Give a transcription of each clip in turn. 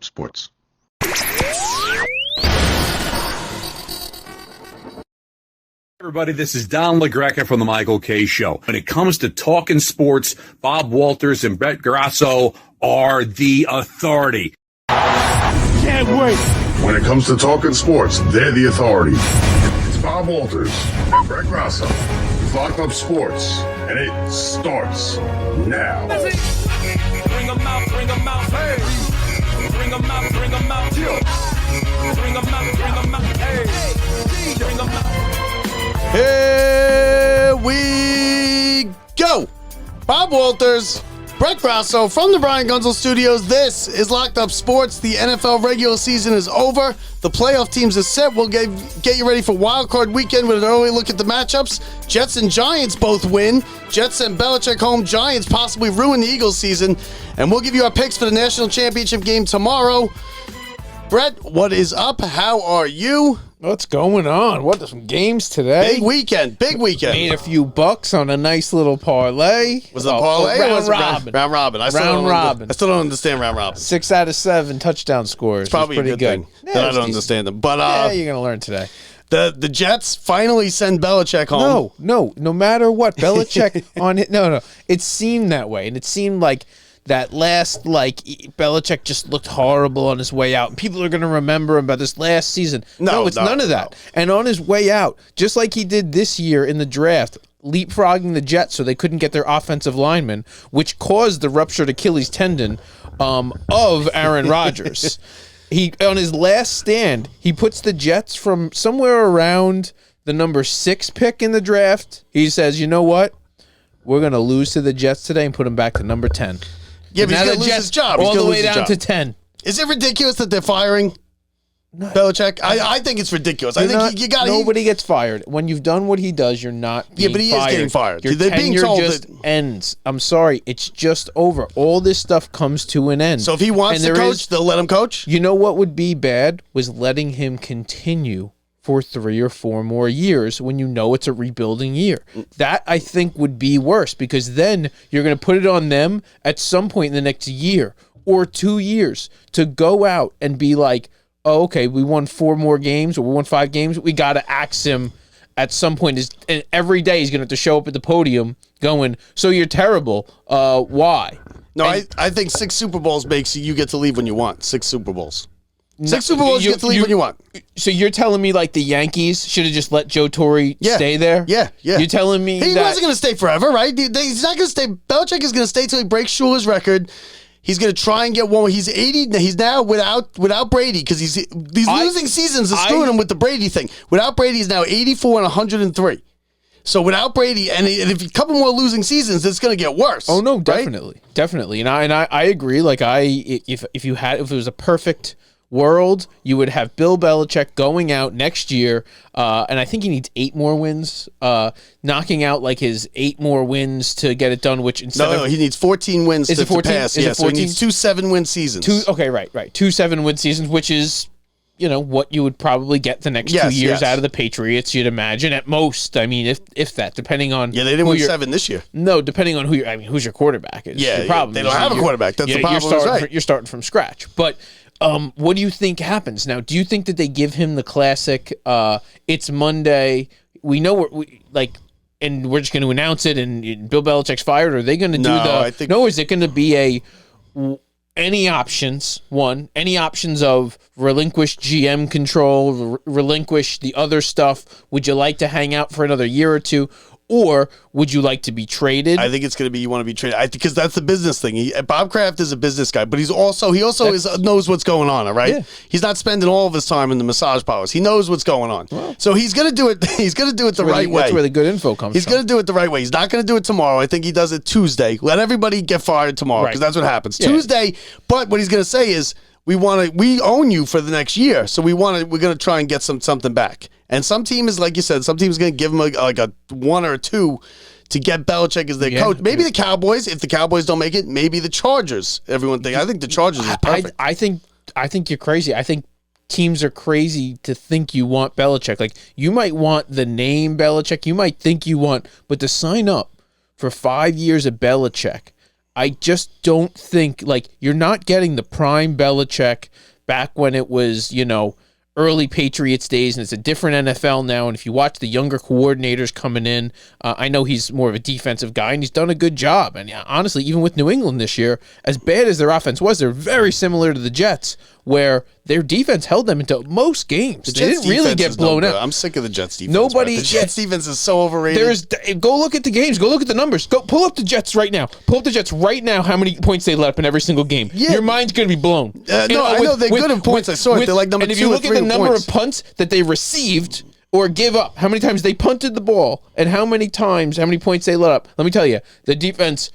Sports. Everybody, this is Don LaGreca from the Michael K. Show. When it comes to talking sports, Bob Walters and Brett Grasso are the authority. Can't wait. When it comes to talking sports, they're the authority. It's Bob Walters, Brett Grasso, it's Locked Up Sports, and it starts now. Bring them out, hey. Bring them out, bring them out, yo. Bring them out, hey. Bring them out. Here we go. Bob Walters, Brett Grasso from the Brian Gunzel Studios. This is Locked Up Sports. The NFL regular season is over. The playoff teams are set. We'll get you ready for Wildcard weekend with an early look at the matchups. Jets and Giants both win. Jets and Belichick home. Giants possibly ruin the Eagles season. And we'll give you our picks for the national championship game tomorrow. Brett, what is up? How are you? What's going on? What are some games today? Big weekend. Made a few bucks on a nice little parlay. Was it a parlay or was it robin? Round robin. I still don't understand round robin. 6 out of 7 touchdown scores. It's probably pretty a good thing that I don't understand them. But you're gonna learn today. The Jets finally send Belichick home. No matter what, Belichick on it. No. It seemed that way, and it seemed like that last, Belichick just looked horrible on his way out. And people are going to remember him about this last season. No, none of that. No. And on his way out, just like he did this year in the draft, leapfrogging the Jets so they couldn't get their offensive lineman, which caused the ruptured Achilles tendon of Aaron Rodgers. He on his last stand, he puts the Jets from somewhere around the number 6 pick in the draft. He says, you know what? We're going to lose to the Jets today and put him back to number 10. Yeah, but he's going to lose his job. All the way down to 10. Is it ridiculous that they're firing Belichick? I think it's ridiculous. I think you got nobody gets fired. When you've done what he does, you're not being but he fired. is getting fired. Your They're being tenure told just that ends. I'm sorry. It's just over. All this stuff comes to an end. So if he wants to coach, they'll let him coach? You know what would be bad? Was letting him continue for 3 or 4 more years when you know it's a rebuilding year. That, I think, would be worse because then you're going to put it on them at some point in the next year or 2 years to go out and be like, oh, okay, we won 4 more games or we won 5 games. We got to axe him at some point. And every day he's going to have to show up at the podium going, so you're terrible. Why? No, I think 6 Super Bowls makes you get to leave when you want. 6 Super Bowls. 6 Super Bowls, you get to leave when you want. So you're telling me like the Yankees should have just let Joe Torre stay there? Yeah. You're telling me he wasn't going to stay forever, right? He's not going to stay. Belichick is going to stay till he breaks Schuler's record. He's going to try and get one. He's 80. He's now without Brady because these losing seasons are screwing him with the Brady thing. Without Brady, he's now 84 and 103. So without Brady, and if a couple more losing seasons, it's going to get worse. Oh no, definitely, right? Definitely, and I agree. Like if it was a perfect world, you would have Bill Belichick going out next year, and I think he needs 8 more wins, knocking out like his 8 more wins to get it done. Which instead he needs 14 wins to pass. Is it 14? So he needs 2 7-win seasons. 2 7-win seasons, which is what you would probably get the next 2 years out of the Patriots. You'd imagine at most. I mean, if that, depending on they didn't win 7 this year. No, depending on who's your quarterback is. Yeah, your problem. They don't have a quarterback. That's the problem. You're starting from scratch, but. What do you think happens now? Do you think that they give him the classic? It's Monday. We know and we're just going to announce it, and Bill Belichick's fired. Or are they going to do is it going to be any options? Any options of relinquish GM control, relinquish the other stuff? Would you like to hang out for another year or two? Or would you like to be traded? I think it's going to be you want to be traded because that's the business thing. Bob Kraft is a business guy, but he also knows what's going on. All right, he's not spending all of his time in the massage parlors. He knows what's going on, so he's going to do it. He's going to do it the right way. That's where the good info comes. He's going to do it the right way. He's not going to do it tomorrow. I think he does it Tuesday. Let everybody get fired tomorrow because that's what happens Tuesday. But what he's going to say is, we own you for the next year, so we're going to try and get something back. And some team is, like you said, some team is going to give him a 1 or 2 to get Belichick as their coach. Maybe the Cowboys. If the Cowboys don't make it, maybe the Chargers. Everyone think. I think the Chargers is perfect. I think you're crazy. I think teams are crazy to think you want Belichick. Like, you might want the name Belichick. You might think you want, but to sign up for 5 years of Belichick, I just don't think, like, you're not getting the prime Belichick back when it was, early Patriots days, and it's a different NFL now. And if you watch the younger coordinators coming in, I know he's more of a defensive guy, and he's done a good job. And honestly, even with New England this year, as bad as their offense was, they're very similar to the Jets, where their defense held them into most games. They didn't really get blown out. I'm sick of the Jets defense. The Jets defense is so overrated. Go look at the games. Go look at the numbers. Go pull up the Jets right now. Pull up the Jets right now. How many points they let up in every single game? Yeah. Your mind's going to be blown. I know they're good in points. I saw it. They're like number 2 or 3 in points. And if you look at the number of punts that they received or give up, how many times they punted the ball, and how many points they let up, let me tell you, the defense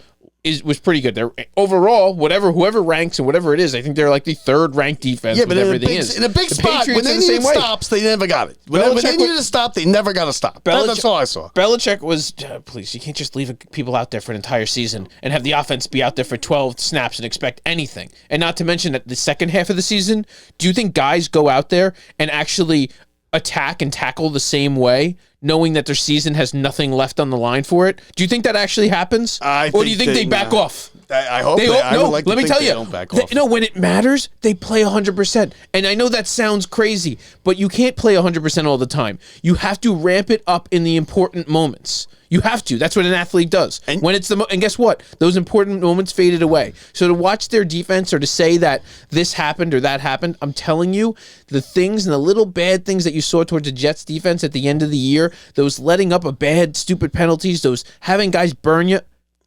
was pretty good. They're overall, whoever ranks and whatever it is, I think they're like the 3rd ranked defense. Yeah, but in a big spot, when they needed stops, they never got it. When they needed a stop, they never got a stop. That's all I saw. Belichick was, please, you can't just leave people out there for an entire season and have the offense be out there for 12 snaps and expect anything. And not to mention that the second half of the season, do you think guys go out there and actually attack and tackle the same way, knowing that their season has nothing left on the line for it? Do you think that actually happens? Or do you think they back off? I hope they I would like to let me think tell they you, don't back off. when it matters, they play 100%. And I know that sounds crazy, but you can't play 100% all the time. You have to ramp it up in the important moments. You have to. That's what an athlete does. And guess what? Those important moments faded away. So to watch their defense or to say that this happened or that happened, I'm telling you, the things and the little bad things that you saw towards the Jets defense at the end of the year, those letting up of bad, stupid penalties, those having guys burn you,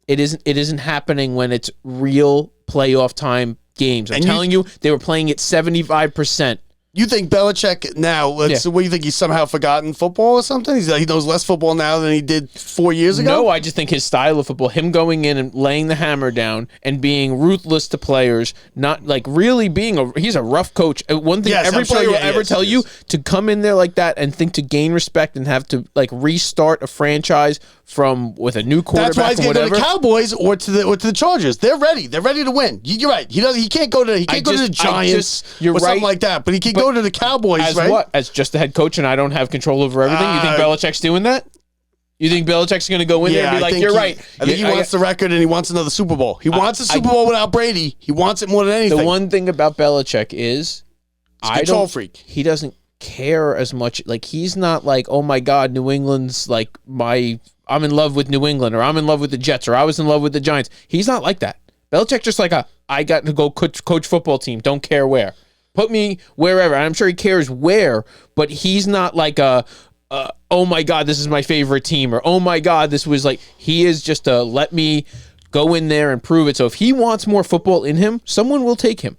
it isn't happening when it's real playoff time games. I'm telling you, they were playing at 75%. You think Belichick now, what do you think, he's somehow forgotten football or something? He knows less football now than he did 4 years ago? No, I just think his style of football, him going in and laying the hammer down and being ruthless to players, not like really he's a rough coach. One thing every player will ever tell you, to come in there like that and think to gain respect and have to like restart a franchise with a new quarterback. That's why he's going to go to the Cowboys or to the Chargers. They're ready. They're ready to win. You're right. He can't go to the Giants or something like that. But he can go to the Cowboys, as right? What? As just the head coach, and I don't have control over everything. You think Belichick's doing that? You think Belichick's going to go in there and be like, "You're right"? I think he wants the record, and he wants another Super Bowl. He wants a Super Bowl without Brady. He wants it more than anything. The one thing about Belichick is, he's a control freak. He doesn't care as much. Like, he's not like, "Oh my God, New England's like I'm in love with New England," or "I'm in love with the Jets," or "I was in love with the Giants." He's not like that. Belichick just like I got to go coach football team. Don't care where. Put me wherever. And I'm sure he cares where, but he's not like oh my God, this is my favorite team, or oh my God, this was like, he is just let me go in there and prove it. So if he wants more football in him, someone will take him.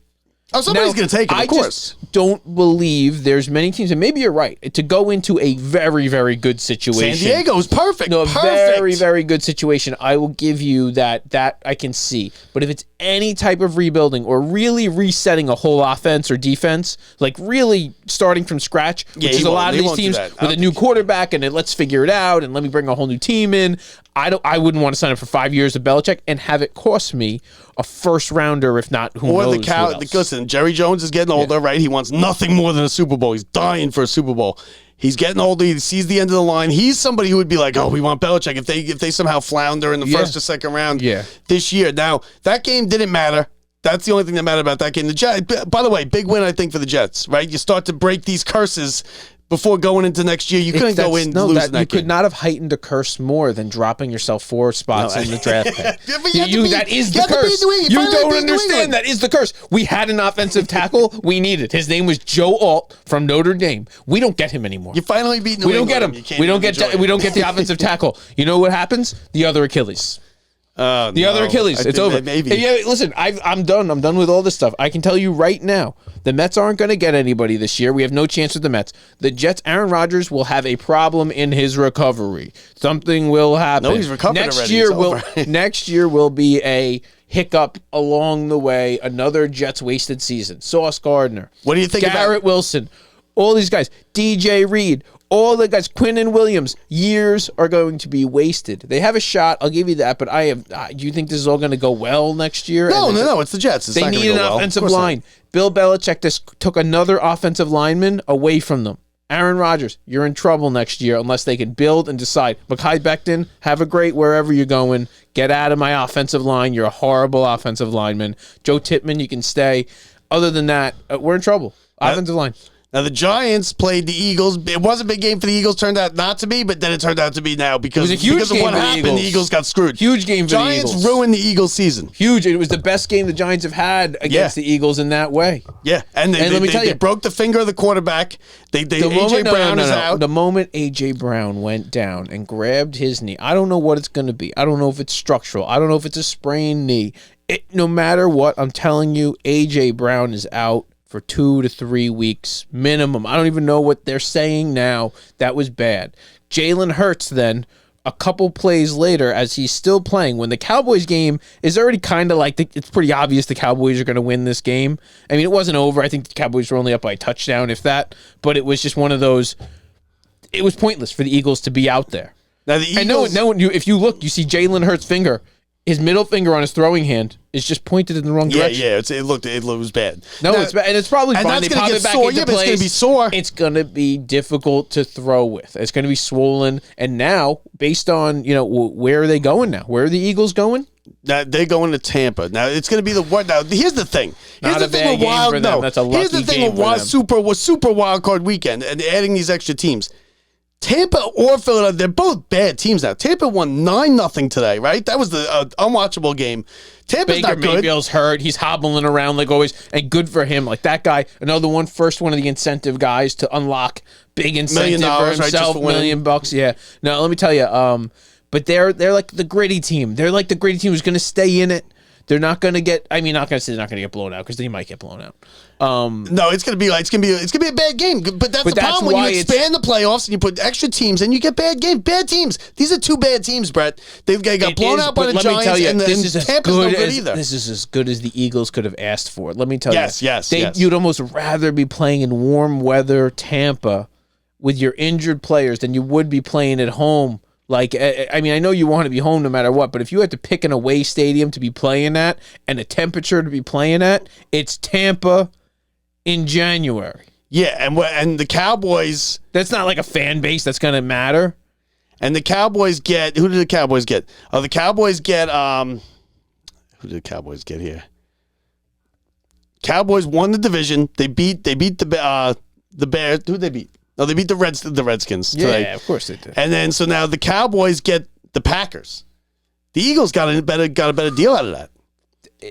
Oh, somebody's going to take him, of course. I just don't believe there's many teams, and maybe you're right, to go into a very, very good situation. San Diego's perfect. No, very, very good situation. I will give you that I can see. But if it's any type of rebuilding or really resetting a whole offense or defense, like really starting from scratch, which is a lot of these teams with a new quarterback and let's figure it out and let me bring a whole new team in. I wouldn't want to sign up for 5 years of Belichick and have it cost me a first rounder, if not who knows. Listen, Jerry Jones is getting older, right? He wants nothing more than a Super Bowl. He's dying for a Super Bowl. He's getting older. He sees the end of the line. He's somebody who would be like, "Oh, we want Belichick." If they somehow flounder in the first or second round this year. Now, that game didn't matter. That's the only thing that mattered about that game. The Jets, by the way, big win, I think, for the Jets, right? You start to break these curses before going into next year. You couldn't go in losing that game. You could not have heightened a curse more than dropping yourself 4 spots in the draft pick. That is the curse. You don't understand. That is the curse. We had an offensive tackle we needed. His name was Joe Alt from Notre Dame. We don't get him anymore. You finally beat New England. We don't get him. We don't get the offensive tackle. You know what happens? The other Achilles. Other Achilles. It's over. Maybe. Yeah, listen, I'm done. I'm done with all this stuff. I can tell you right now, the Mets aren't going to get anybody this year. We have no chance with the Mets. The Jets, Aaron Rodgers will have a problem in his recovery. Something will happen. No, he's recovered Next year will be a hiccup along the way. Another Jets wasted season. Sauce Gardner. What do you think Garrett Wilson. All these guys. DJ Reed. All the guys, Quinn and Williams, years are going to be wasted. They have a shot, I'll give you that, but do you think this is all going to go well next year? No, it's the Jets. It's they need an offensive line. Bill Belichick just took another offensive lineman away from them. Aaron Rodgers, you're in trouble next year unless they can build and decide. Mekhi Becton, have a great wherever you're going. Get out of my offensive line. You're a horrible offensive lineman. Joe Tippmann, you can stay. Other than that, we're in trouble. Offensive line. Now, the Giants played the Eagles. It was a big game for the Eagles. Turned out not to be, but then it turned out to be now because, It was a huge because of game what for the happened. Eagles. The Eagles got screwed. Huge game for the Giants Eagles. ruined the Eagles' season. Huge. It was the best game the Giants have had against the Eagles in that way. Yeah, and let me tell you, they broke the finger of the quarterback. A.J. Brown is out. The moment A.J. Brown went down and grabbed his knee, I don't know what it's going to be. I don't know if it's structural. I don't know if it's a sprained knee. No matter what, I'm telling you, A.J. Brown is out for 2 to 3 weeks minimum. I don't even know what they're saying now. That was bad. Jalen Hurts then, a couple plays later, as he's still playing, when the Cowboys game is already kind of like, it's pretty obvious the Cowboys are going to win this game. I mean, it wasn't over. I think the Cowboys were only up by a touchdown, if that. But it was just one of those, it was pointless for the Eagles to be out there. Now the Eagles, if you look, you see Jalen Hurts' finger. His middle finger on his throwing hand is just pointed in the wrong direction. Yeah, it was bad. No, it's bad, and it's probably fine. That's They going pop to it get back sore. into Yeah, but it's place. going to be sore. It's going to be difficult to throw with. It's going to be swollen. And now, based on where are they going now? Where are the Eagles going? Now they're going to Tampa. Now it's going to be the one. Now here's the thing. Here's Not the a thing bad with game wild. for them. No, That's a here's the lucky thing game with for them. super wild card weekend and adding these extra teams. Tampa or Philadelphia, they're both bad teams now. Tampa won 9-0 today, right? That was the unwatchable game. Tampa's Baker not good. Mayfield's hurt. He's hobbling around like always, and good for him. Like that guy, another one, first one of the incentive guys to unlock big incentive $1 million, for right, just himself, for winning. $1 million. Yeah. No, let me tell you. But they're like the gritty team. They're like the gritty team who's going to stay in it. They're not going to get. I mean, not going to say they're not going to get blown out because they might get blown out. No, it's gonna be a bad game. But that's the problem when you expand the playoffs and you put extra teams and you get bad games. Bad teams. These are two bad teams, Brett. They got blown out by the Giants, and Tampa's no good either. This is as good as the Eagles could have asked for. Let me tell you. Yes. You'd almost rather be playing in warm weather Tampa with your injured players than you would be playing at home. Like, I mean, I know you want to be home no matter what, but if you had to pick an away stadium to be playing at and a temperature to be playing at, it's Tampa in January. Yeah, and the Cowboys. That's not like a fan base that's going to matter. And the Cowboys get. Who did the Cowboys get? Oh, the Cowboys get. Who did the Cowboys get here? Cowboys won the division. They beat the Bears. Who did they beat? No, they beat the Redskins today. Yeah, of course they did. And then so now the Cowboys get the Packers. The Eagles got a better deal out of that.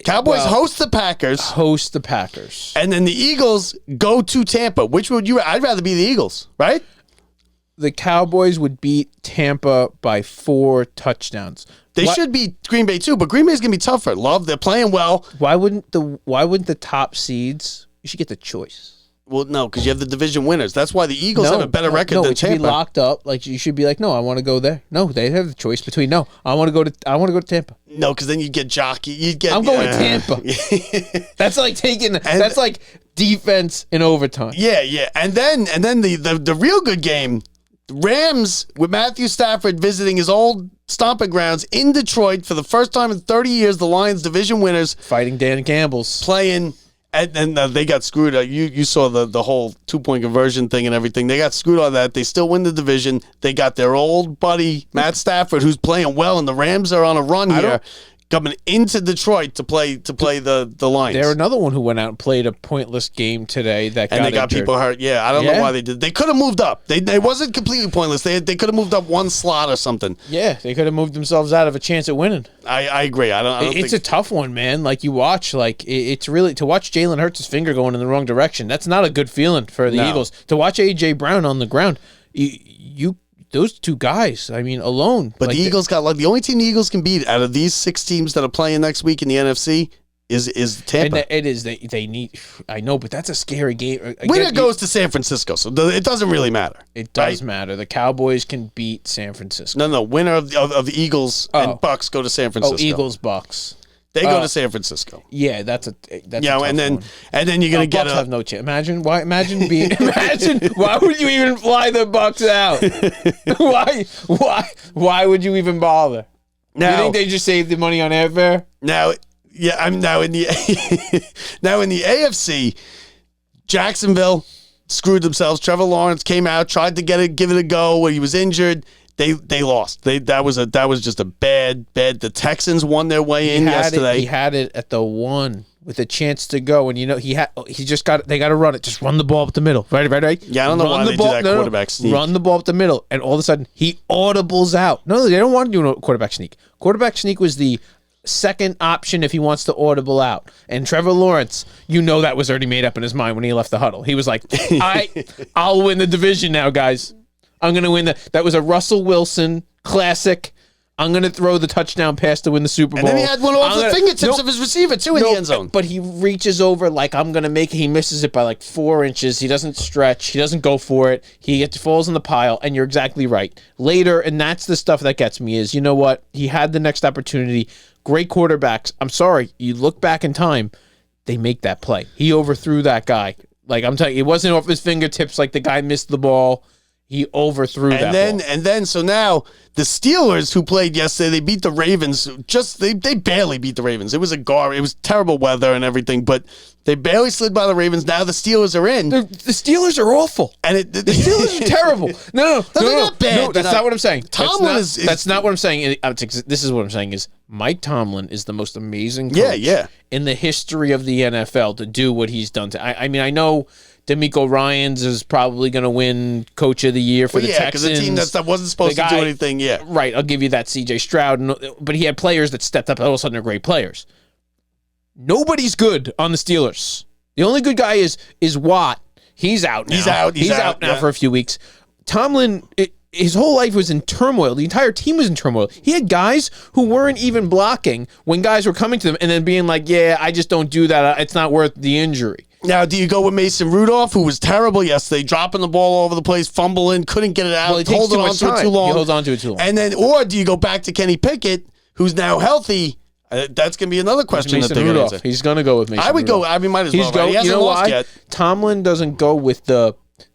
Cowboys host the Packers. And then the Eagles go to Tampa. Which would you? I'd rather be the Eagles, right? The Cowboys would beat Tampa by 4 touchdowns. They should beat Green Bay too, but Green Bay's gonna be tougher. They're playing well. Why wouldn't the top seeds? You should get the choice. Well, no, because you have the division winners. That's why the Eagles have a better record than it should Tampa. be locked up. Like you should be like, no, I want to go there. No, they have the choice between I want to go to Tampa. No, because then you'd get jockey. I'm going to Tampa. That's like that's like defense in overtime. Yeah. And then the real good game, Rams with Matthew Stafford visiting his old stomping grounds in Detroit for the first time in 30 years. The Lions division winners fighting Dan Campbell's playing. And they got screwed. You saw the whole 2-point conversion thing and everything. They got screwed on that. They still win the division. They got their old buddy Matt Stafford, who's playing well, and the Rams are on a run here, coming into Detroit to play the Lions. They're another one who went out and played a pointless game today. They got people hurt. Yeah, I don't know why they did. They could have moved up. It wasn't completely pointless. They could have moved up one slot or something. Yeah, they could have moved themselves out of a chance at winning. I agree. I don't it's a tough one, man. Like you watch, it's really to watch Jalen Hurts' finger going in the wrong direction. That's not a good feeling for the Eagles. To watch A.J. Brown on the ground, you those two guys, I mean, alone. But the Eagles got the only team the Eagles can beat out of these 6 teams that are playing next week in the NFC is Tampa. And it is. They need. I know, but that's a scary game. Winner goes to San Francisco, so it doesn't really matter. It does matter. The Cowboys can beat San Francisco. No. Winner of the Eagles and Bucks go to San Francisco. Eagles Bucks. They go to San Francisco. Yeah, that's a and then you're gonna get Bucks have no chance. Imagine why would you even fly the Bucks out? Why would you even bother? Now, you think they just saved the money on airfare? Now I'm now in the AFC, Jacksonville screwed themselves. Trevor Lawrence came out, tried to give it a go when he was injured. They lost. That was just a bad. The Texans won their way in yesterday. He had it at the 1 with a chance to go, and they got to run it. Just run the ball up the middle. Right. Yeah, I don't know why they do that quarterback sneak. Run the ball up the middle, and all of a sudden he audibles out. No, they don't want to do a quarterback sneak. Quarterback sneak was the second option if he wants to audible out. And Trevor Lawrence, that was already made up in his mind when he left the huddle. He was like, I'll win the division now, guys. I'm going to win that was a Russell Wilson classic. I'm going to throw the touchdown pass to win the Super Bowl. And then he had one off the fingertips of his receiver, too, in the end zone. But he reaches over like, I'm going to make it. He misses it by like 4 inches. He doesn't stretch. He doesn't go for it. He falls in the pile, and you're exactly right. Later, and that's the stuff that gets me is, you know what? He had the next opportunity. Great quarterbacks. I'm sorry. You look back in time, they make that play. He overthrew that guy. Like, I'm telling you, it wasn't off his fingertips like the guy missed the ball. He overthrew that ball. And then, so now the Steelers who played yesterday, they beat the Ravens. They barely beat the Ravens. It was it was terrible weather and everything, but they barely slid by the Ravens. Now the Steelers are in. The Steelers are awful. And the Steelers are terrible. No, they're not bad. No, that's not what I'm saying. That's not what I'm saying. This is what I'm saying is Mike Tomlin is the most amazing coach in the history of the NFL to do what he's done. I mean, I know D'Amico Ryans is probably going to win Coach of the Year for the Texans. Yeah, because the team that wasn't supposed to do anything, Right, I'll give you that, C.J. Stroud. But he had players that stepped up. All of a sudden, they're great players. Nobody's good on the Steelers. The only good guy is Watt. He's out now. He's out now for a few weeks. Tomlin, his whole life was in turmoil. The entire team was in turmoil. He had guys who weren't even blocking when guys were coming to them and then being like, I just don't do that. It's not worth the injury. Now, do you go with Mason Rudolph, who was terrible yesterday, dropping the ball all over the place, fumbling, couldn't get it out, holding on to it too long? He holds on to it too long. And then, or do you go back to Kenny Pickett, who's now healthy? That's going to be another question that they're going to answer. He's going to go with Mason Rudolph. I would go. I mean, might as well. Right? He hasn't lost yet. Tomlin doesn't go with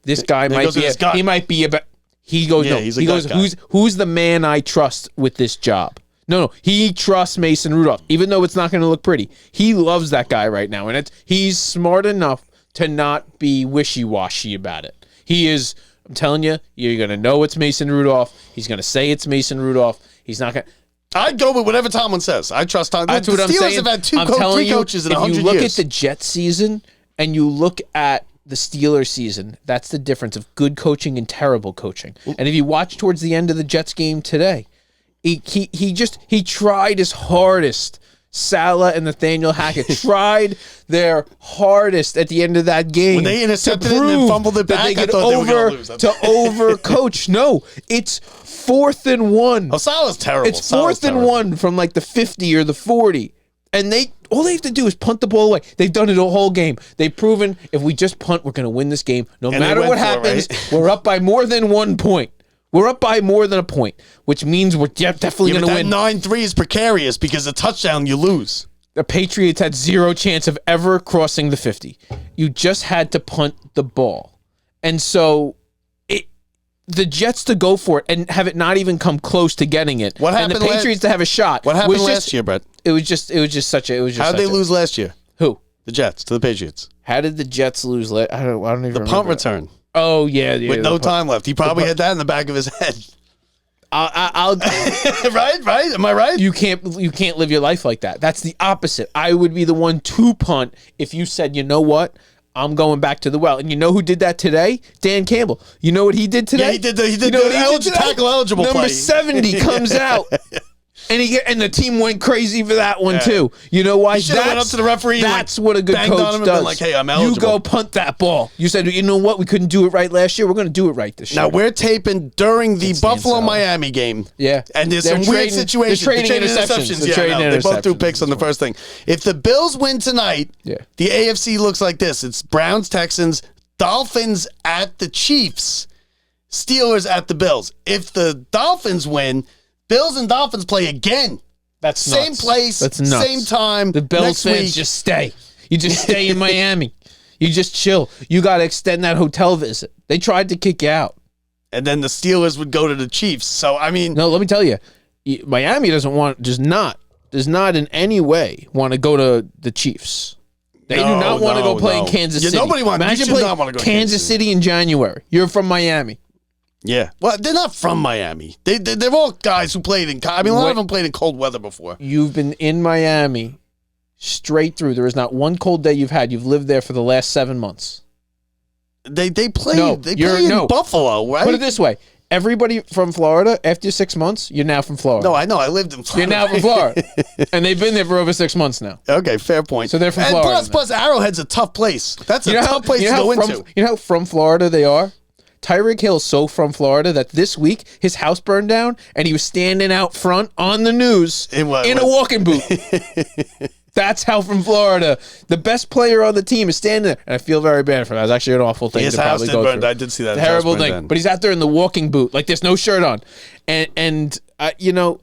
this guy might be. He might be a. He goes. No. He goes. Who's the man I trust with this job? No. He trusts Mason Rudolph, even though it's not going to look pretty. He loves that guy right now, and he's smart enough to not be wishy-washy about it. He is. I'm telling you, you're going to know it's Mason Rudolph. He's going to say it's Mason Rudolph. He's not going to. I'd go with whatever Tomlin says. I trust Tomlin. That's what I'm saying. Steelers have had three coaches in 100 years. If you look at the Jets season and you look at the Steelers season, that's the difference of good coaching and terrible coaching. And if you watch towards the end of the Jets game today, he tried his hardest. Salah and Nathaniel Hackett tried their hardest at the end of that game when they intercepted it and then fumbled it back. They could overcoach. No, it's 4th and 1. Oh, Salah's terrible. It's 4th and 1 from like the 50 or the 40, and all they have to do is punt the ball away. They've done it a whole game. They've proven if we just punt, we're going to win this game. No matter what happens, we're up by more than 1 point. We're up by more than a point, which means we're definitely going to win. That 9-3 is precarious because a touchdown, you lose. The Patriots had zero chance of ever crossing the 50. You just had to punt the ball. And so the Jets to go for it and have it not even come close to getting it. What happened? And the Patriots to have a shot. What happened last year, Brett? It was just such a. How did they lose last year? Who? The Jets to the Patriots. How did the Jets lose? I don't even remember. The punt return. Oh yeah, with no time left. He probably had that in the back of his head. I'll right? Am I right? You can't live your life like that. That's the opposite. I would be the one to punt if you said, you know what, I'm going back to the well. And you know who did that today? Dan Campbell. You know what he did today? Yeah, he did the tackle eligible play. Number 70 comes out. And the team went crazy for that one too. You know why? He should have went up to the referee. That's what a good coach does. Like, hey, I'm eligible. You go punt that ball. You said, you know what? We couldn't do it right last year. We're going to do it right this year. Now we're taping during the Buffalo-Miami game. Yeah, and there's some weird situations. They're trading interceptions. They both threw picks on the first thing. If the Bills win tonight, the AFC looks like this: it's Browns, Texans, Dolphins at the Chiefs, Steelers at the Bills. If the Dolphins win, Bills and Dolphins play again. That's nuts. Same place, that's nuts. Same time. The Bills next fans week. just stay. You just stay in Miami. You just chill. You got to extend that hotel visit. They tried to kick you out. And then the Steelers would go to the Chiefs. So, I mean... No, let me tell you. Miami does not in any way want to go to the Chiefs. They do not want to go play in Kansas City. Nobody wants. Imagine You should playing not want to go to Kansas City in January. You're from Miami. Yeah. Well, they're not from Miami. They're all guys who played in. I mean, a lot of them played in cold weather before. You've been in Miami straight through. There is not one cold day you've had. You've lived there for the last 7 months. They play. They play in Buffalo, right? Put it this way. Everybody from Florida, after 6 months, you're now from Florida. No, I know. I lived in Florida. You're now from Florida. And they've been there for over 6 months now. Okay, fair point. So they're from Florida. And plus, Arrowhead's a tough place. That's a tough place to go into. You know how from Florida they are? Tyreek Hill's so from Florida that this week his house burned down and he was standing out front on the news in a walking boot. That's how from Florida. The best player on the team is standing there. And I feel very bad for him. That was actually an awful thing His to house probably did go burn. through. I did see that. Terrible thing. But he's out there in the walking boot. Like there's no shirt on. And you know,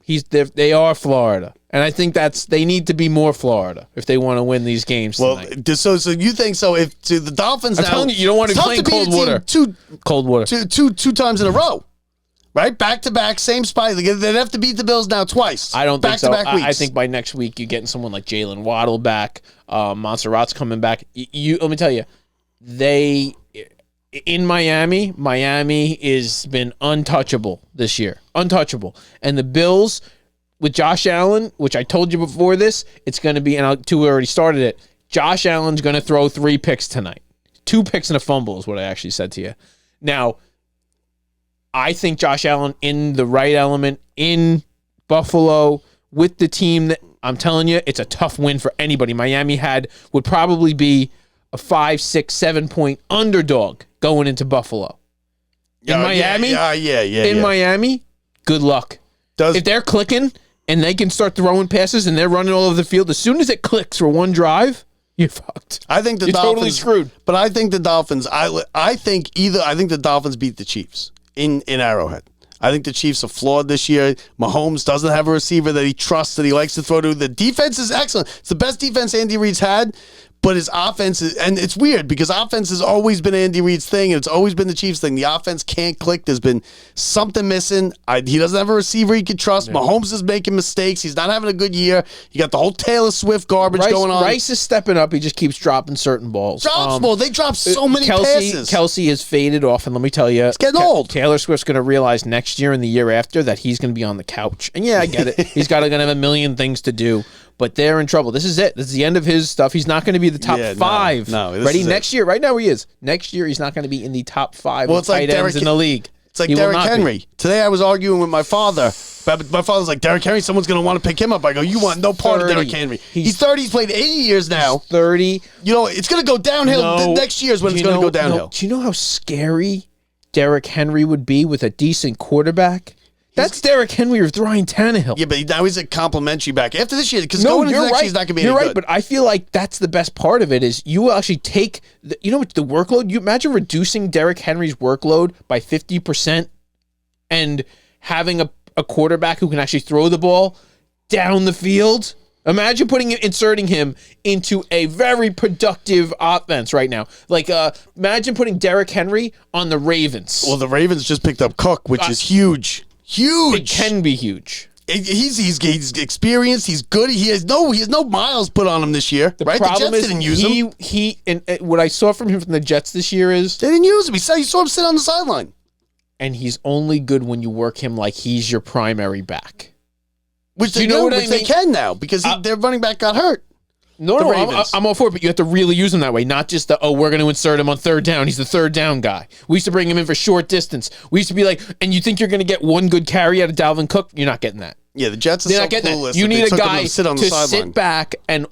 they are Florida. And I think they need to be more Florida if they want to win these games tonight. Well, so you think so? If to the Dolphins I'm now, telling you don't want to be playing cold water. Cold water. Two times in a row. Right? Back to back, same spot. They'd have to beat the Bills now twice. I don't think so. Back-to-back weeks. I think by next week you're getting someone like Jalen Waddle back. Montserrat's coming back. Let me tell you, in Miami has been untouchable this year. Untouchable. And the Bills with Josh Allen, which I told you before this, it's going to be, and two already started it, Josh Allen's going to throw 3 picks tonight. 2 picks and a fumble is what I actually said to you. Now, I think Josh Allen in the right element in Buffalo with the team that I'm telling you, it's a tough win for anybody. Miami would probably be a 5, 6, 7 point underdog going into Buffalo. In Miami, Miami, good luck. If they're clicking and they can start throwing passes and they're running all over the field, as soon as it clicks for one drive, you're fucked. I think you're totally screwed. But I think the Dolphins. I think the Dolphins beat the Chiefs in Arrowhead. I think the Chiefs are flawed this year. Mahomes doesn't have a receiver that he trusts, that he likes to throw to. The defense is excellent. It's the best defense Andy Reid's had. But his offense is, and it's weird because offense has always been Andy Reid's thing, and it's always been the Chiefs' thing. The offense can't click. There's been something missing. He doesn't have a receiver he can trust. Yeah. Mahomes is making mistakes. He's not having a good year. You got the whole Taylor Swift garbage going on. Rice is stepping up. He just keeps dropping certain balls. They drop so many passes. Kelsey has faded off, and let me tell you, it's getting old. Taylor Swift's going to realize next year and the year after that he's going to be on the couch. And yeah, I get it. He's going to have a million things to do. But they're in trouble. This is it. This is the end of his stuff. He's not going to be the top 5. No, ready next year. Right now he is. Next year he's not going to be in the top 5 of tight ends in the league. It's like Derrick Henry. Today I was arguing with my father. My father's like, Derrick Henry, someone's going to want to pick him up. I go, you want no part of Derrick Henry. He's 30. He's played 80 years now. 30. You know, it's going to go downhill. Next year is when it's going to go downhill. Do you know how scary Derrick Henry would be with a decent quarterback? That's Derrick Henry or Ryan Tannehill. Yeah, but now he's a complimentary back. After this year, because going into next year, he's not going to be any good. You're right, but I feel like that's the best part of it is you will actually take, the workload. You imagine reducing Derrick Henry's workload by 50% and having a quarterback who can actually throw the ball down the field. Imagine inserting him into a very productive offense right now. Like, imagine putting Derrick Henry on the Ravens. Well, the Ravens just picked up Cook, which is huge. Huge. It can be huge. He's experienced. He's good. He has no miles put on him this year. The Jets didn't use him. What I saw from him from the Jets this year is they didn't use him. You saw him sit on the sideline. And he's only good when you work him like he's your primary back. Which they can now because their running back got hurt. No, I'm all for it, but you have to really use him that way, not just we're going to insert him on third down. He's the third down guy. We used to bring him in for short distance. We used to be like, and you think you're going to get one good carry out of Dalvin Cook? You're not getting that. Yeah, the Jets are so clueless. You need a guy to sit back and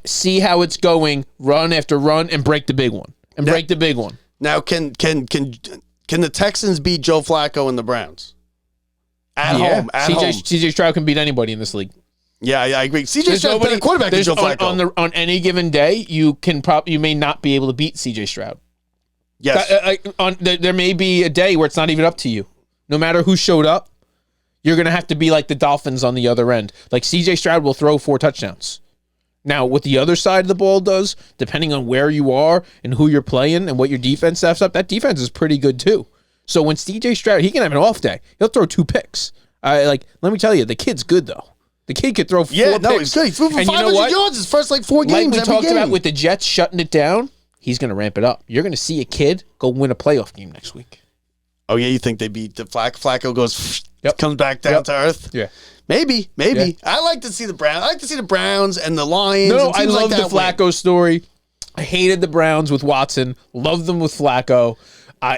see how it's going, run after run, and break the big one. Break the big one. Now, can the Texans beat Joe Flacco and the Browns? At home. CJ Stroud can beat anybody in this league. Yeah, I agree. CJ Stroud's better quarterback than Joe Flacco. On any given day, you may not be able to beat CJ Stroud. Yes. There may be a day where it's not even up to you. No matter who showed up, you're going to have to be like the Dolphins on the other end. Like CJ Stroud will throw 4 touchdowns. Now, what the other side of the ball does, depending on where you are and who you're playing and what your defense staffs up, that defense is pretty good too. So when CJ Stroud, he can have an off day. He'll throw 2 picks. Let me tell you, the kid's good though. The kid could throw 4 Yeah, picks. no, he's good. He threw for And you know 500 what? yards his first, 4 Like games we every talked game. about with the Jets shutting it down, he's going to ramp it up. You're going to see a kid go win a playoff game next week. Oh, yeah, you think they beat the Flacco goes, Yep. comes back down to earth? Yeah. Maybe. Yeah. I like to see the Browns. I like to see the Browns and the Lions. No, and I teams love like the that win. Flacco story. I hated the Browns with Watson. Loved them with Flacco.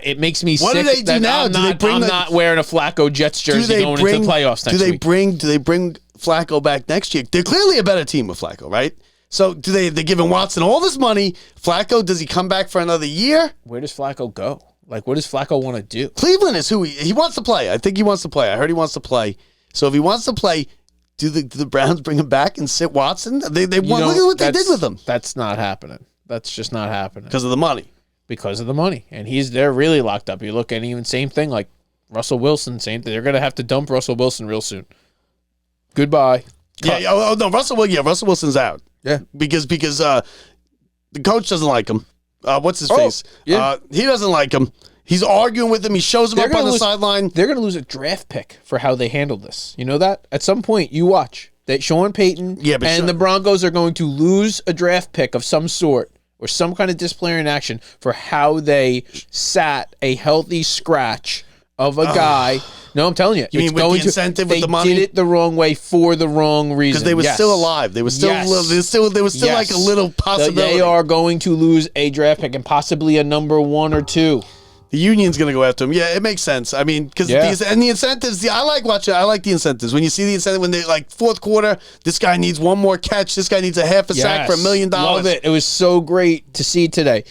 It makes me What do sick they do that now? I'm, Do they not, bring I'm the- not wearing a Flacco Jets jersey going into the playoffs next week. Do they bring Flacco back next year? They're clearly a better team with Flacco, right? So they're giving Watson all this money. Flacco, does he come back for another year? Where does Flacco go? Like, what does Flacco want to do? Cleveland is who he wants to play. I think he wants to play. I heard he wants to play. So if he wants to play, do the Browns bring him back and sit Watson? They won. Look at what they did with him That's not happening. That's just not happening because of the money. because of the money. And they're really locked up. You look at even same thing like Russell Wilson, same thing. They're going to have to dump Russell Wilson real soon. Goodbye. Cut. Yeah. Oh no, Russell Wilson's out. Yeah. Because the coach doesn't like him. What's his face? yeah. He doesn't like him. He's arguing with him. He shows him They're up on gonna the lose- sideline. They're going to lose a draft pick for how they handled this. You know that? At some point, you watch that Sean Payton Yeah, but and the Broncos are going to lose a draft pick of some sort or some kind of disciplinary action for how they sat a healthy scratch of a guy. No, I'm telling you. You mean with the incentive, with the money? They did it the wrong way for the wrong reason. Because they were Yes. still alive. They were still. Yes. There was still like a little possibility. They are going to lose a draft pick and possibly a number 1 or 2. The union's going to go after him. Yeah, it makes sense. I mean, because Yeah. the incentives. I like watching. I like the incentives when you see the incentive when they like fourth quarter. This guy needs one more catch. This guy needs a half a sack for $1 million. Love it. It was so great to see today.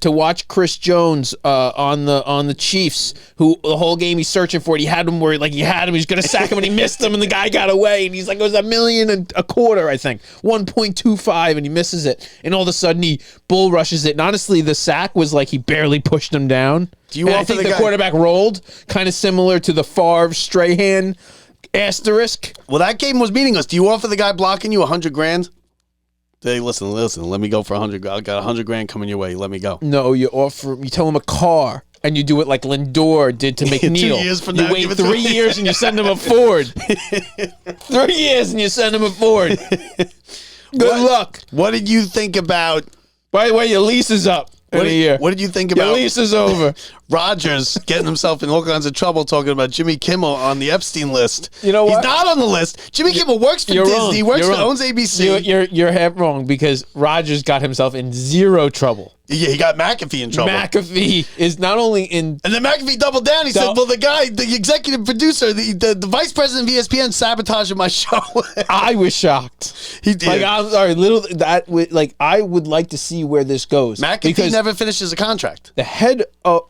To watch Chris Jones on the Chiefs, who the whole game he's searching for it. He had him where he had him. He's going to sack him, and he missed him, and the guy got away. And he's like, it was $1.25 million, I think, 1.25, and he misses it. And all of a sudden, he bull rushes it. And honestly, the sack was like he barely pushed him down. Do you I offer think the the guy- quarterback rolled, kind of similar to the Favre Strahan asterisk. Well, that game was meaningless. Do you offer the guy blocking you $100,000? Hey, listen. Let me go for 100. I got $100,000 coming your way. Let me go. No, you tell him a car, and you do it like Lindor did to McNeil. 2 years from you now, wait give it to 3 me. years and you send him a Ford. 3 years and you send him a Ford. Good luck. What did you think about? By the way, your lease is up in a year. What did you think Your about lease is over. Rodgers getting himself in all kinds of trouble talking about Jimmy Kimmel on the Epstein list? You know what? He's not on the list. Jimmy Kimmel works for You're Disney. wrong. He works You're for wrong. owns ABC. You're half wrong because Rodgers got himself in zero trouble. Yeah, he got McAfee in trouble. McAfee is not only in. And then McAfee doubled down. He said, well, the executive producer, the vice president of ESPN sabotaged my show. I was shocked. He did. Like, I'm sorry, I would like to see where this goes. McAfee because never finishes a contract. the head of.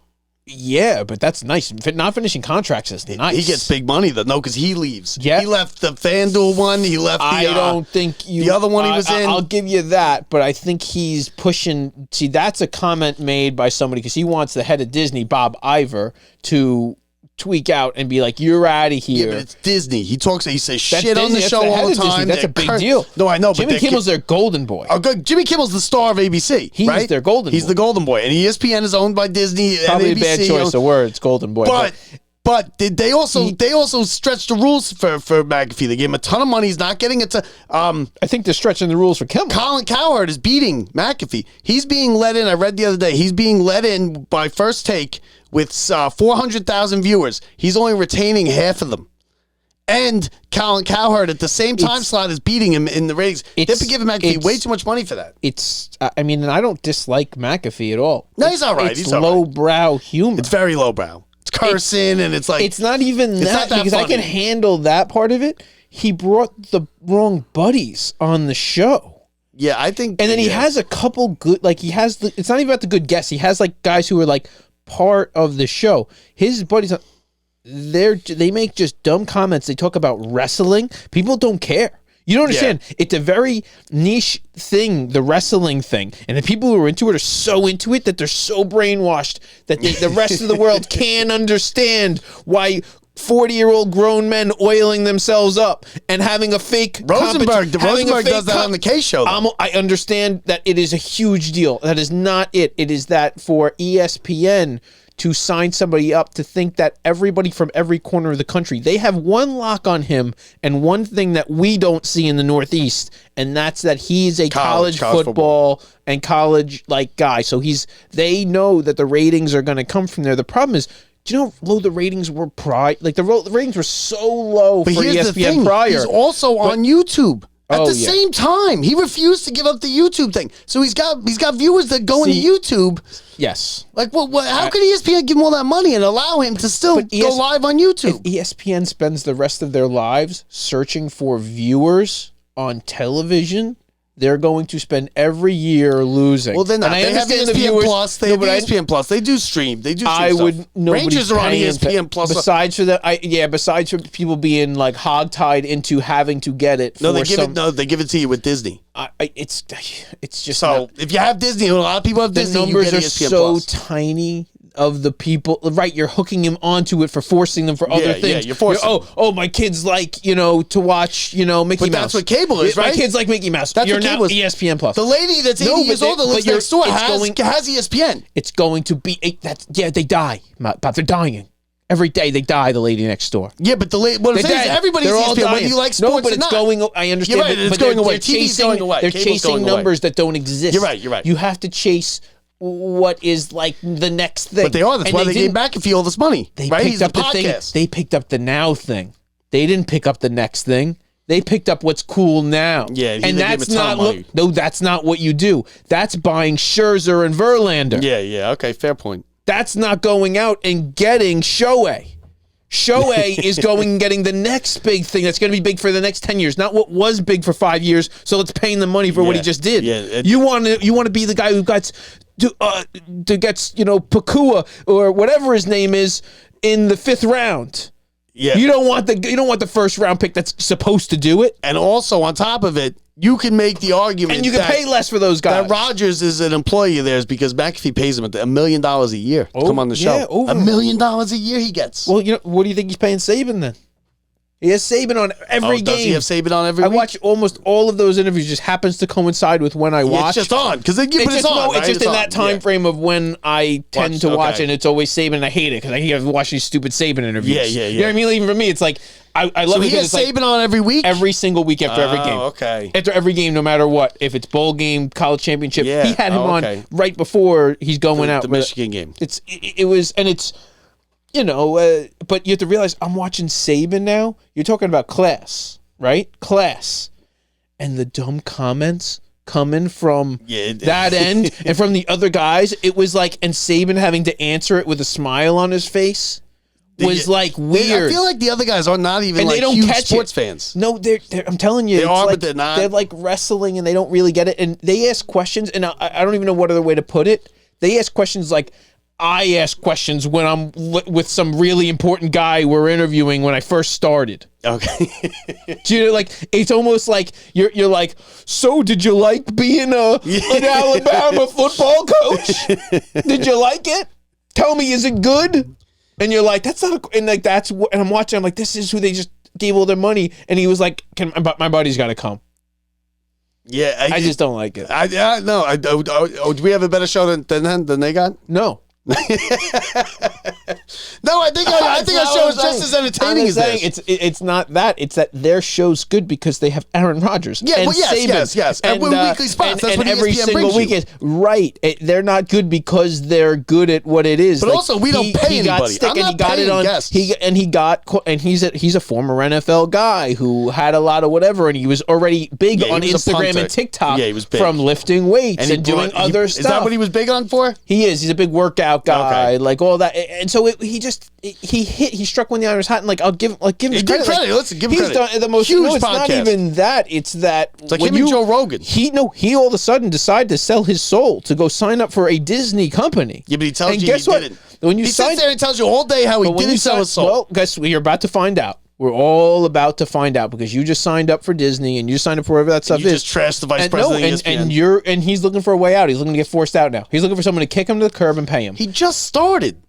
Yeah, but that's nice. Not finishing contracts is nice. He gets big money, though. No, because he leaves. Yeah. He left the FanDuel one. He left the... I don't think you. the other one he was in. I'll give you that, but I think he's pushing. See, that's a comment made by somebody because he wants the head of Disney, Bob Iger, to tweak out and be like, "You're out of Yeah, here." but it's Disney. He says That's shit on the Disney. show That's the all head the of Disney. time. That's a They're big deal. No, I know, Jimmy but Kimmel's their golden boy. Oh, good. Jimmy Kimmel's the star of ABC. He's right? their golden He's boy. the golden boy, and ESPN is owned by Disney. Probably and a bad ABC choice of words, golden boy. But they also stretched the rules for McAfee. They gave him a ton of money. He's not getting it to. I think they're stretching the rules for Kimmel. Colin Cowherd is beating McAfee. He's being let in. I read the other day. He's being let in by First Take with 400,000 viewers. He's only retaining half of them. And Colin Cowherd at the same time slot is beating him in the ratings. They've been giving McAfee way too much money for that. And I don't dislike McAfee at all. No, he's all right. It's He's all right. lowbrow humor. It's very lowbrow. It's cursing and it's like It's not even It's that, not that because I funny. can handle that part of it. He brought the wrong buddies on the show. yeah. I think And then he has a couple good, it's not even about the good guests. He has like guys who are like part of the show. His buddies, they make just dumb comments. They talk about wrestling. People don't care. You don't understand. Yeah. It's a very niche thing, the wrestling thing. And the people who are into it are so into it that they're so brainwashed that the rest of the world can't understand why 40-year-old grown men oiling themselves up and having a fake Rosenberg does that on the K show. though. I understand that it is a huge deal. That is not it. It is that for ESPN to sign somebody up to think that everybody from every corner of the country, they have one lock on him and one thing that we don't see in the Northeast, and that's that he's a college football and college like guy. So they know that the ratings are going to come from there. The problem is, do you know how low the ratings were prior? Like the ratings were so low for ESPN prior. He's also on YouTube. At the same time, he refused to give up the YouTube thing. So he's got viewers that go into YouTube. Yes. Like, how could ESPN give him all that money and allow him to still go live on YouTube? If ESPN spends the rest of their lives searching for viewers on television, they're going to spend every year losing. Well, then I understand the viewers. Plus, they have ESPN Plus. They do stream. They do stream Rangers are on ESPN Plus. Besides for people being like hogtied into having to get it. No, they give it to you with Disney. It's just so if you have Disney, a lot of people have Disney. The numbers you are get ESPN so Plus. tiny. Of the people, right? You're hooking him onto it for forcing them for other things. Yeah, you're forcing. My kids like to watch Mickey Mouse. But that's what cable is, right? My kids like Mickey Mouse. That's you're what now cable is. ESPN Plus. The lady that's 80 years old that lives next door has ESPN. It's going to be they die, but they're dying. Every day they die, the lady next door. Yeah, but what I'm saying is everybody's ESPN, whether you like sports but it's going. I understand. You're right, it's going away. TV's going away. They're chasing numbers that don't exist. You're right. You have to chase what is like the next thing. But they are. That's why they gave McAfee all this money. He's a podcast. They picked up the now thing. They didn't pick up the next thing. They picked up what's cool now. Yeah, and that's not what you do. That's buying Scherzer and Verlander. Yeah. Okay, fair point. That's not going out and getting Shohei. Shohei is going and getting the next big thing that's going to be big for the next 10 years, not what was big for 5 years. So let's pay him the money for what he just did. Yeah, you want to be the guy who gets Pakua or whatever his name is in the 5th round. Yeah, you don't want the first round pick that's supposed to do it. And also on top of it, you can make the argument and you can pay less for those guys. That Rodgers is an employee of theirs because McAfee pays him $1 million a year to come on the show. Yeah, $1 million a year he gets. Well, what do you think he's paying Saban then? He has Saban on every game. Does he have Saban on every week? I watch almost all of those interviews. Just happens to coincide with when I watch. It's just on because it's on. It's just in that time frame of when I tend to watch, and it's always Saban, and I hate it because I have to watch these stupid Saban interviews. Yeah. You know what I mean? Even for me, it's like I love. So he has Saban on every week, every single week after every game. Okay. After every game, no matter what, if it's bowl game, college championship, he had him on right before he's going out. The Michigan game. But you have to realize I'm watching Saban now. You're talking about class, right? Class. And the dumb comments coming from that end and from the other guys, it was like, and Saban having to answer it with a smile on his face was weird. I feel like the other guys are not even and they don't huge catch sports fans. No, they're I'm telling you. They are, but they're not. They're like wrestling and they don't really get it. And they ask questions, and I don't even know what other way to put it. They ask questions like, I ask questions when I'm with some really important guy we're interviewing when I first started. Okay. Do you know, it's almost like you're like, so did you like being an Alabama football coach? Did you like it? Tell me, is it good? And you're like, that's not, and that's what, and I'm watching, I'm like, this is who they just gave all their money. And he was like, my buddy's got to come. Yeah. I just don't like it. No. Do we have a better show than they got? No. No, I think our show is just as entertaining as theirs. It's not that. It's that their show's good because they have Aaron Rodgers. Yeah, and Saban. yes. And we're weekly spots. That's what every ESPN single brings week is right. They're not good because they're good at what it is. But also, we don't pay anybody. I'm not paying guests. He's a former NFL guy who had a lot of whatever, and he was already big on Instagram and TikTok. Yeah, he was big. From lifting weights and doing other stuff. Is that what he was big on for? He is. He's a big workout guy, like all that. And so he struck when the iron was hot, and I'll give him his credit. Listen, give him he's credit. done the most huge it's podcast. Not even that. It's that it's like him and Joe Rogan. He all of a sudden decided to sell his soul to go sign up for a Disney company. Yeah, but he tells and you guess he what? didn't. When you he sits there and tells you all day how he didn't sell his soul. Well, guess what? You're about to find out. We're all about to find out because you just signed up for Disney and you just signed up for whatever that stuff you is. Just trashed the vice president of ESPN. And he's looking for a way out. He's looking to get forced out now. He's looking for someone to kick him to the curb and pay him. He just started.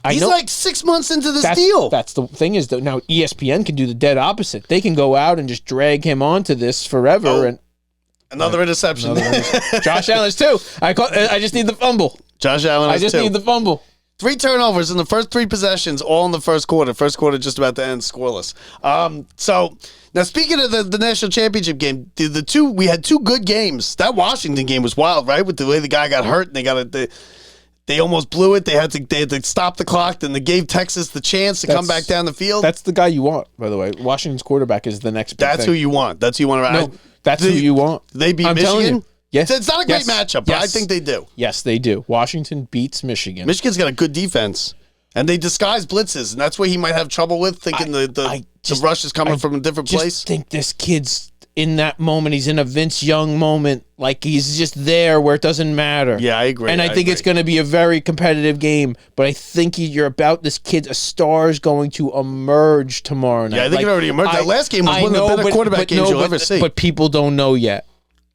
He's like 6 months into this deal. That's the thing is, though, now ESPN can do the dead opposite. They can go out and just drag him onto this forever. And Another interception. Josh Allen's too. I just need the fumble. Josh Allen. I just need the fumble. 3 turnovers in the first 3 possessions, all in the first quarter. First quarter just about to end scoreless. So now speaking of the national championship game, we had 2 good games. That Washington game was wild, right? With the way the guy got hurt and they almost blew it. They had to stop the clock. Then they gave Texas the chance to come back down the field. That's the guy you want, by the way. Washington's quarterback is the next big That's thing. who you want. That's who you want to No, that's who you want. They beat I'm telling Michigan. you. Yes. It's not a great matchup, but I think they do. Yes, they do. Washington beats Michigan. Michigan's got a good defense, and they disguise blitzes, and that's where he might have trouble with, thinking the rush is coming from a different place. I just think this kid's in that moment. He's in a Vince Young moment. Like, he's just there where it doesn't matter. Yeah, I agree. And I think it's going to be a very competitive game, but I think you're about this kid. A star is going to emerge tomorrow night. Yeah, I think it already emerged. That last game was one of the better quarterback games you'll ever see. But people don't know yet.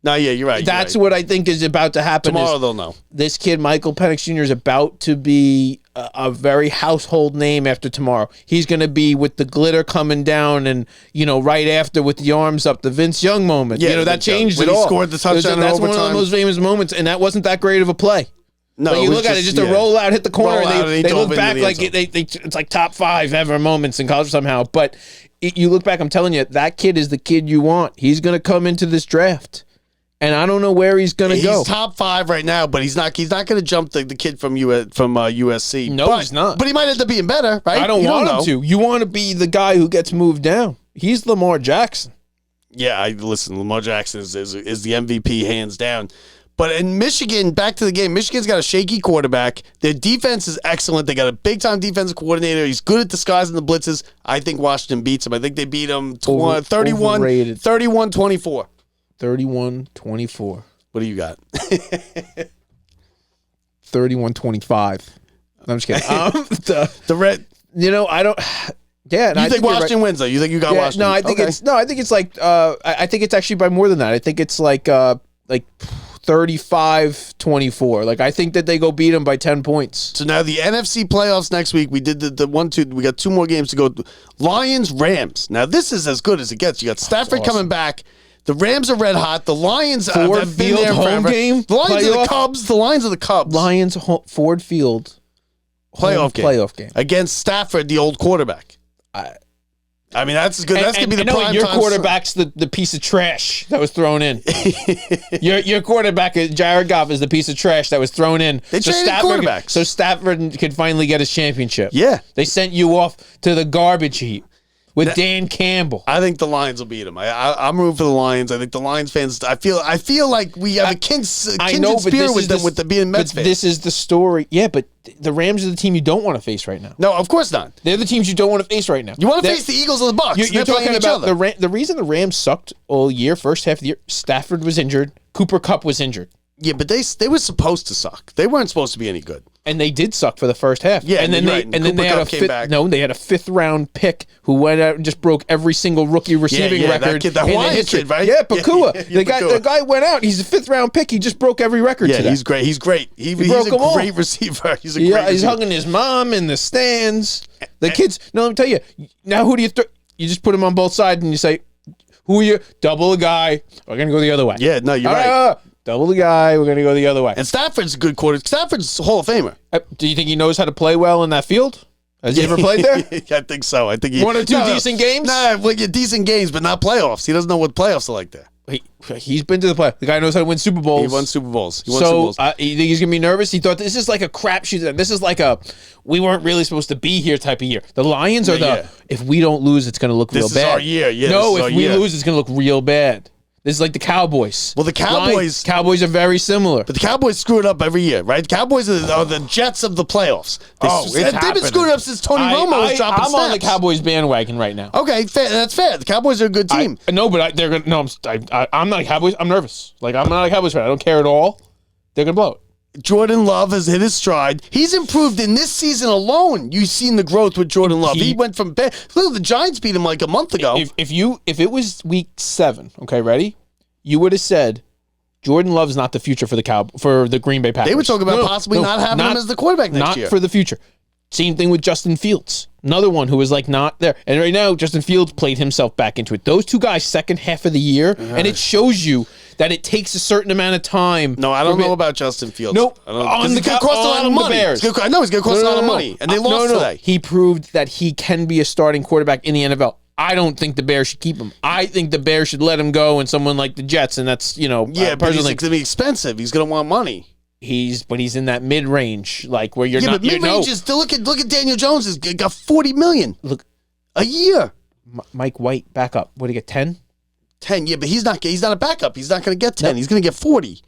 No, yeah, you're right. That's what I think is about to happen. Tomorrow they'll know. This kid, Michael Penix Jr., is about to be a very household name after tomorrow. He's going to be with the glitter coming down and, right after with the arms up, the Vince Young moment. Yeah, that changed when it all. He scored the touchdown in That's overtime. one of the most famous moments, and that wasn't that great of a play. No, you look at it, just a rollout, hit the corner, and they look back like it's like top 5 ever moments in college somehow. But you look back, I'm telling you, that kid is the kid you want. He's going to come into this draft. And I don't know where he's going to go. He's top 5 right now, but he's not going to jump the kid from USC. No, he's not. But he might end up being better, right? I don't want him to. You want to be the guy who gets moved down. He's Lamar Jackson. Yeah, listen, Lamar Jackson is the MVP hands down. But in Michigan, back to the game, Michigan's got a shaky quarterback. Their defense is excellent. They got a big-time defensive coordinator. He's good at disguising the blitzes. I think Washington beats him. I think they beat him 31-24. 31-24. What do you got? 31-25. I'm just kidding. The red. I don't. Yeah, you think Washington wins though? You think you got Washington? No, I think it's like. I think it's actually by more than that. I think it's like 35-24. Like, I think that they go beat them by 10 points. So now the NFC playoffs next week. We did the 1-2. We got 2 more games to go. Lions, Rams. Now this is as good as it gets. You got Stafford coming back. The Rams are red hot. The Lions have been there home forever. game. The Lions are the Cubs. The Lions are the Cubs. Lions Ford Field playoff game against Stafford, the old quarterback. I mean, that's good. That's gonna be the prime your time. Quarterback's the piece of trash that was thrown in. your quarterback, Jared Goff, is the piece of trash that was thrown in. They traded quarterbacks, so Stafford could finally get his championship. Yeah, they sent you off to the garbage heap with Dan Campbell. I think the Lions will beat him. I'm rooting for the Lions. I think the Lions fans. I feel like we have a kindred spirit with them with the being Mets fans. This is the story. Yeah, but the Rams are the team you don't want to face right now. No, of course not. They're the teams you don't want to face right now. You want to face the Eagles or the Bucks. You're talking about the reason the Rams sucked all year, first half of the year. Stafford was injured. Cooper Kupp was injured. Yeah, but they were supposed to suck. They weren't supposed to be any good. And they did suck for the first half. Yeah, and then they had a fifth round pick who went out and just broke every single rookie receiving record. That Hawaiian kid, right? Yeah, Pakua. The guy went out. He's a 5th round pick. He just broke every record. Yeah, he's great. He's great. He's a great receiver. He's a great receiver. He's hugging his mom in the stands. The kids. No, let me tell you. Now who do you you just put him on both sides and you say, who are you? Double a guy. We're gonna go the other way. Yeah, no, you're right. Double the guy. We're going to go the other way. And Stafford's a good quarterback. Stafford's a Hall of Famer. Do you think he knows how to play well in that field? Has he ever played there? I think so. I think he 1 or 2 decent games? Nah, decent games, but not playoffs. He doesn't know what playoffs are like there. He's been to the play. The guy knows how to win Super Bowls. He won Super Bowls. You think he's going to be nervous? He thought this is like a crapshoot. This is like we weren't really supposed to be here type of year. The Lions are if we don't lose, it's going to look real bad. This is our year. Yeah, no, if we lose, it's going to look real bad. This is like the Cowboys. Well, the Cowboys are very similar. But the Cowboys screw it up every year, right? The Cowboys are the Jets of the playoffs. They've been screwing up since Tony Romo was dropping snaps. I'm on the Cowboys bandwagon right now. Okay, that's fair. The Cowboys are a good team. I'm not a Cowboys. I'm nervous. Like, I'm not a Cowboys fan. I don't care at all. They're going to blow it. Jordan Love has hit his stride. He's improved in this season alone. You've seen the growth with Jordan Love. He went from bad. Look, the Giants beat him like a month ago. If it was week 7, okay, ready? You would have said Jordan Love's not the future for the Green Bay Packers. They were talking about possibly not having him as the quarterback next year. Not for the future. Same thing with Justin Fields. Another one who was like not there. And right now, Justin Fields played himself back into it. Those two guys, second half of the year, and it shows you that it takes a certain amount of time. No, I don't know about Justin Fields. Nope. It's going to cost a lot of money. I know he's going to cost a lot of money, and they lost today. He proved that he can be a starting quarterback in the NFL. I don't think the Bears should keep him. I think the Bears should let him go and someone like the Jets, and that's, but he's going to be expensive. He's going to want money. He's in that mid-range, like where you're not. But mid-range is still look at Daniel Jones. He's got $40 million. Look, a year. Mike White backup. What did he get? 10? 10. Yeah, but he's not a backup. He's not going to get 10. No. He's going to get 40.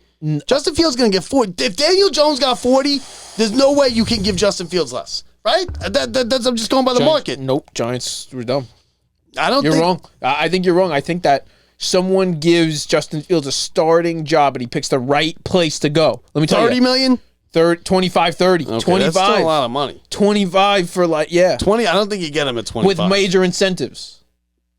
Justin Fields is going to get 40. If Daniel Jones got 40, there's no way you can give Justin Fields less, right? That's I'm just going by the market. Nope, Giants were dumb. You're wrong. I think you're wrong. I think that someone gives Justin Fields a starting job and he picks the right place to go. Let me tell you. $30 million? 25, 30. Okay, 25. That's still a lot of money. 25 for 20. I don't think you get him at 25. With major incentives.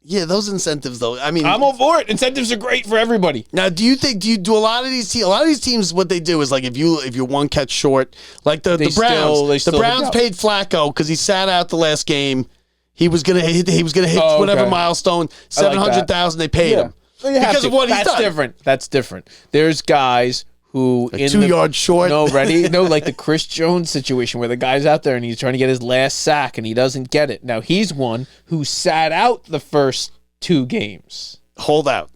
Yeah, those incentives though. I mean, I'm all for it. Incentives are great for everybody. Now, do a lot of these teams what they do is like if you're one catch short, like the Browns. The Browns paid Flacco because he sat out the last game. He was gonna hit whatever milestone, $700,000. They paid him because of what he's done. That's different. There's guys who like 2 yards short. No, ready? No, like the Chris Jones situation where the guy's out there and he's trying to get his last sack and he doesn't get it. Now he's one who sat out the first 2 games. Hold out.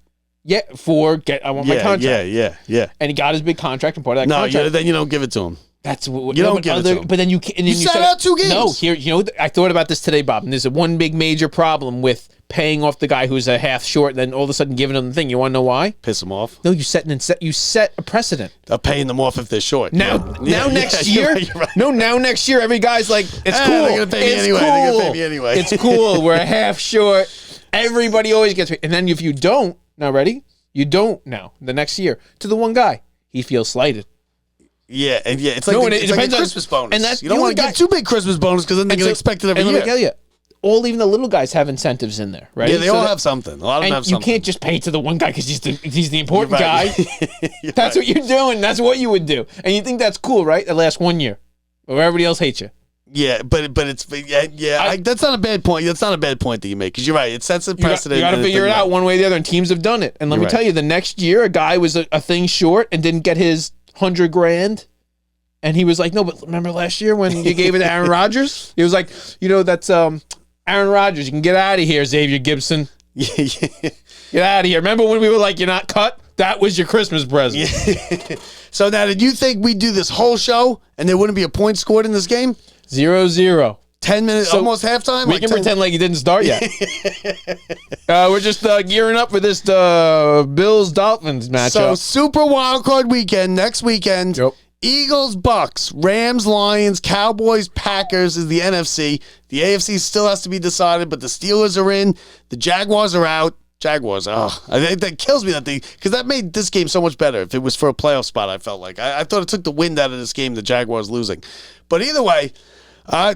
Yeah, I want my contract. Yeah. And he got his big contract and part of that contract. No, then you don't give it to him. That's what you don't give it to him. But then you sat out 2 games. No, I thought about this today, Bob. And there's one big major problem with paying off the guy who's a half short, and then all of a sudden giving him the thing. You want to know why? Piss him off. No, you set a precedent. Of paying them off if they're short. Now next year. You're right. No, now next year, every guy's like, it's cool. They're gonna pay me anyway. Cool. They're gonna pay me anyway. It's cool. We're a half short. Everybody always gets paid. And then if you don't, now ready? You don't now. The next year to the one guy, he feels slighted. Yeah, it's like it depends on Christmas bonus. And that's you don't want to get too big Christmas bonus because then they get expected every year. Let me tell you, even the little guys have incentives in there, right? Yeah, they all have something. A lot of them have something. You can't just pay to the one guy because he's the important guy. That's what you're doing. That's what you would do, and you think that's cool, right? That lasts 1 year, where everybody else hates you. Yeah, but that's not a bad point. That's not a bad point that you make because you're right. It sets a precedent. You got to figure it out one way or the other, and teams have done it. And let me tell you, the next year, a guy was a thing short and didn't get his $100,000. And he was like, no, but remember last year when you gave it to Aaron Rodgers? He was like, that's Aaron Rodgers. You can get out of here, Xavier Gibson. Yeah. Get out of here. Remember when we were like, you're not cut? That was your Christmas present. Yeah. So now, did you think we'd do this whole show and there wouldn't be a point scored in this game? 0-0. 10 minutes, so almost halftime? We can pretend like it didn't start yet. We're just gearing up for this Bills-Dolphins matchup. So, Super Wildcard weekend, next weekend. Yep. Eagles, Bucks, Rams, Lions, Cowboys, Packers is the NFC. The AFC still has to be decided, but the Steelers are in. The Jaguars are out. Jaguars, I think that kills me because that made this game so much better. If it was for a playoff spot, I felt like I thought it took the wind out of this game. The Jaguars losing, but either way.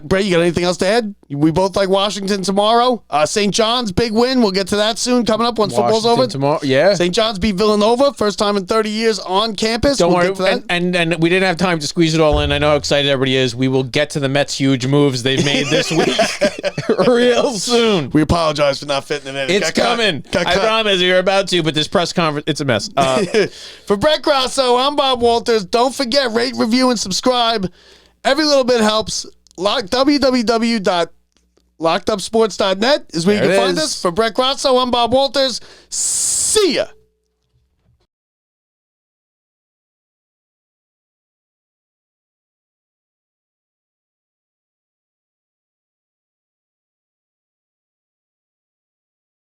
Bray, you got anything else to add? We both like Washington tomorrow. St. John's, big win. We'll get to that soon, coming up once football's over. Tomorrow, yeah. St. John's beat Villanova, first time in 30 years on campus. Don't worry. And we didn't have time to squeeze it all in. I know how excited everybody is. We will get to the Mets' huge moves they've made this week real soon. We apologize for not fitting it in. It's coming. I promise you're about to, but this press conference, it's a mess. For Brett Grasso, I'm Bob Walters. Don't forget, rate, review, and subscribe. Every little bit helps. www.lockedupsports.net is where you can find us. For Brett Grasso, I'm Bob Walters. See ya.